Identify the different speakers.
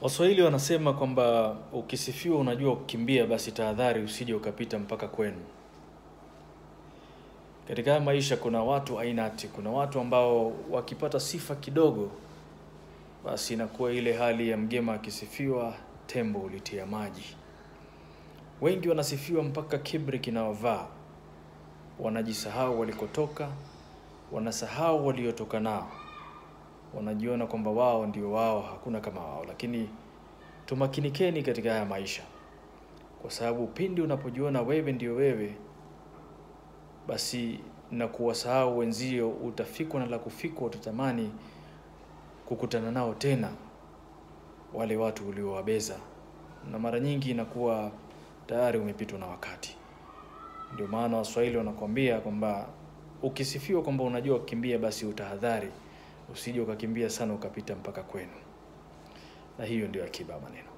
Speaker 1: Waswahili wanasema kwamba ukisifiwa unajua kukimbia, basi tahadhari usije ukapita mpaka kwenu. Katika maisha kuna watu ainati, kuna watu ambao wakipata sifa kidogo, basi inakuwa ile hali ya mgema akisifiwa tembo ulitia maji. Wengi wanasifiwa mpaka kibri kinawavaa, wanajisahau walikotoka, wanasahau waliotoka nao. Wanajiona kwamba wao ndio wao, hakuna kama wao. Lakini tumakinikeni katika haya maisha, kwa sababu pindi unapojiona wewe ndio wewe, basi na kuwasahau wenzio, utafikwa na la kufikwa, utatamani kukutana nao tena wale watu uliowabeza, na mara nyingi inakuwa tayari umepitwa na wakati. Ndio maana Waswahili wanakuambia kwamba ukisifiwa kwamba unajua kukimbia, basi utahadhari usije ukakimbia sana ukapita mpaka kwenu. Na hiyo ndio akiba maneno.